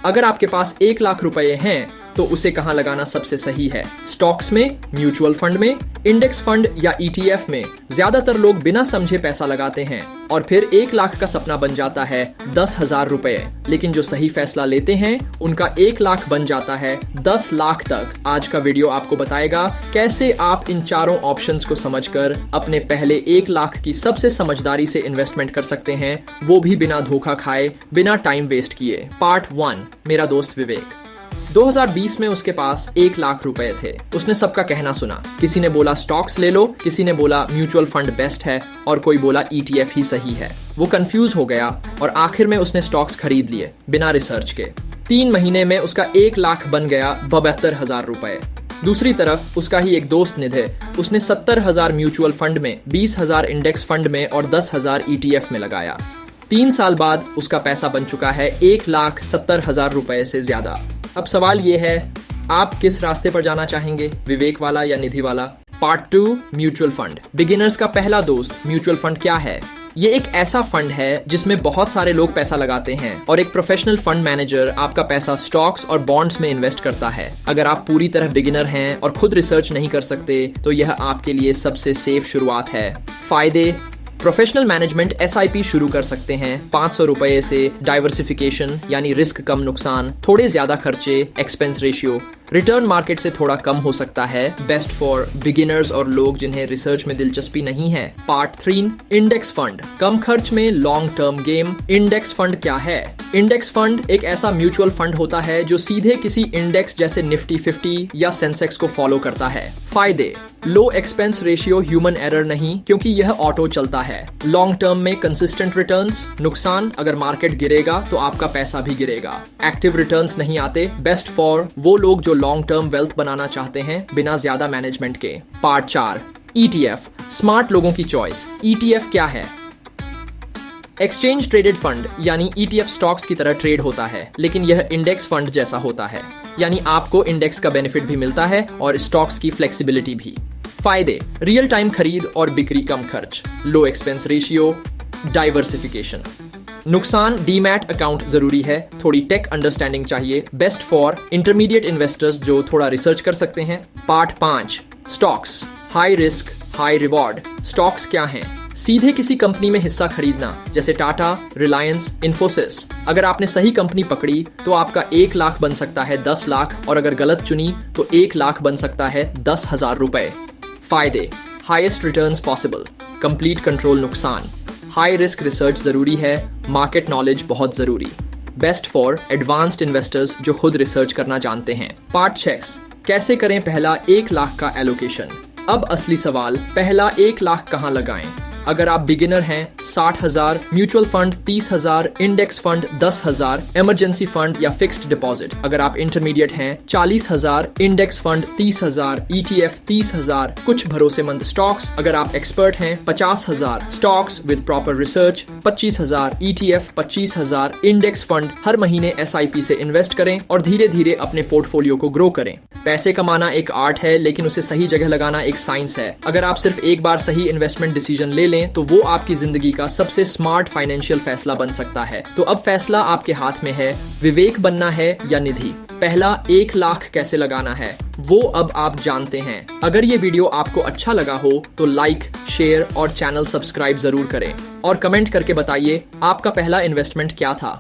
अगर आपके पास 1 लाख रुपए हैं तो उसे कहां लगाना सबसे सही है? स्टॉक्स में, म्यूचुअल फंड में, इंडेक्स फंड या ETF में? ज्यादातर लोग बिना समझे पैसा लगाते हैं और फिर 1 लाख का सपना बन जाता है 10,000 रुपए। लेकिन जो सही फैसला लेते हैं उनका 1 लाख बन जाता है 10 लाख तक। आज का वीडियो आपको बताएगा कैसे आप इन चारों ऑप्शंस को समझकर अपने पहले 1 लाख की सबसे समझदारी से इन्वेस्टमेंट कर सकते हैं, वो भी बिना धोखा खाए, बिना टाइम वेस्ट किए। पार्ट 1, मेरा दोस्त विवेक। 2020 में उसके पास 1 लाख रुपए थे। उसने सबका कहना सुना। किसी ने बोला स्टॉक्स ले लो, किसी ने बोला म्यूचुअल फंड बेस्ट है और कोई बोला ETF ही सही है। वो कंफ्यूज हो गया और आखिर में उसने स्टॉक्स खरीद लिए बिना रिसर्च के। 3 महीने में उसका 1 लाख बन गया 72,000 रुपए। दूसरी तरफ उसका ही एक दोस्त निधे, उसने 70,000 म्यूचुअल फंड में, 20,000 इंडेक्स फंड में और 10,000 ETF में लगाया। 3 साल बाद उसका पैसा बन चुका है 1,70,000 रुपए से ज्यादा। अब सवाल ये है, आप किस रास्ते पर जाना चाहेंगे, विवेक वाला या निधि वाला? Part 2, mutual fund. बिगिनर्स का पहला दोस्त म्यूचुअल फंड क्या है? ये एक ऐसा फंड है जिसमें बहुत सारे लोग पैसा लगाते हैं और एक प्रोफेशनल फंड मैनेजर आपका पैसा स्टॉक्स और बॉन्ड्स में इन्वेस्ट करता है। अगर आप पूरी तरह बिगिनर हैं और खुद रिसर्च नहीं कर सकते तो यह आपके लिए सबसे सेफ शुरुआत है। फायदे: प्रोफेशनल मैनेजमेंट SIP शुरू कर सकते हैं 500 रुपए से। डाइवर्सिफिकेशन यानी रिस्क कम नुकसान, थोड़े ज्यादा खर्चे, एक्सपेंस रेशियो। रिटर्न मार्केट से थोड़ा कम हो सकता है, बेस्ट फॉर बिगिनर्स और लोग जिन्हें रिसर्च में दिलचस्पी नहीं है। Part 3, index fund. कम खर्च में long term game. Index fund क्या है? इंडेक्स फंड एक ऐसा म्यूचुअल फंड होता है जो सीधे किसी इंडेक्स जैसे निफ्टी 50 या सेंसेक्स को फॉलो करता है। फायदे: लो एक्सपेंस रेशियो, ह्यूमन एरर नहीं क्योंकि यह ऑटो चलता है। लॉन्ग टर्म में कंसिस्टेंट रिटर्न्स। नुकसान: अगर मार्केट गिरेगा तो आपका पैसा भी गिरेगा। एक्टिव रिटर्न्स नहीं आते, बेस्ट फॉर वो लोग जो लॉन्ग टर्म वेल्थ बनाना चाहते हैं बिना ज्यादा मैनेजमेंट के। Part 4, ETF। स्मार्ट लोगों की चॉइस। ETF क्या है? एक्सचेंज ट्रेडेड फंड यानी ETF स्टॉक्स की तरह ट्रेड होता है, लेकिन यह इंडेक्स फंड जैसा होता है, यानी आपको इंडेक्स का बेनिफिट भी मिलता है और स्टॉक्स की फ्लेक्सिबिलिटी भी। फायदे: रियल टाइम खरीद और बिक्री, कम खर्च, लो एक्सपेंस रेशियो, डाइवर्सिफिकेशन। नुकसान: डीमैट अकाउंट जरूरी है, थोड़ी टेक अंडरस्टैंडिंग चाहिए, बेस्ट फॉर इंटरमीडिएट इन्वेस्टर्स जो थोड़ा रिसर्च कर सकते हैं। Part 5, stocks. High risk high reward. Stocks क्या हैं? सीधे किसी कंपनी में हिस्सा खरीदना, जैसे टाटा, रिलायंस, इन्फोसिस। अगर आपने सही कंपनी पकड़ी तो आपका 1 लाख बन सकता है 10 लाख और अगर गलत चुनी तो 1 लाख बन सकता है 10,000 रुपए। फायदे: highest returns possible, complete control. नुकसान: हाई रिस्क रिसर्च जरूरी है, मार्केट नॉलेज बहुत जरूरी, बेस्ट फॉर एडवांस्ड इन्वेस्टर्स जो खुद रिसर्च करना जानते हैं। पार्ट 6, कैसे करें पहला 1 लाख का एलोकेशन। अब असली सवाल, पहला 1 लाख कहां लगाएं? अगर आप बिगिनर हैं, 60,000, mutual fund 30,000, index fund 10,000, emergency fund या फिक्स्ड डिपॉजिट। अगर आप इंटरमीडिएट हैं, 40,000, इंडेक्स फंड 30,000, ETF 30,000, कुछ भरोसेमंद स्टॉक्स। अगर आप एक्सपर्ट हैं, 50,000, stocks with proper research 25,000, ETF 25,000, index fund. हर महीने SIP से इन्वेस्ट करें और धीरे धीरे अपने पोर्टफोलियो को ग्रो करें। पैसे कमाना एक आर्ट है, लेकिन उसे सही जगह लगाना एक साइंस है। अगर आप सिर्फ एक बार सही इन्वेस्टमेंट डिसीजन ले लें तो वो आपकी जिंदगी का सबसे स्मार्ट फाइनेंशियल फैसला बन सकता है। तो अब फैसला आपके हाथ में है, विवेक बनना है या निधि। पहला 1 लाख कैसे लगाना है वो अब आप जानते हैं। अगर ये वीडियो आपको अच्छा लगा हो तो लाइक, शेयर और चैनल सब्सक्राइब जरूर करें और कमेंट करके बताइए आपका पहला इन्वेस्टमेंट क्या था।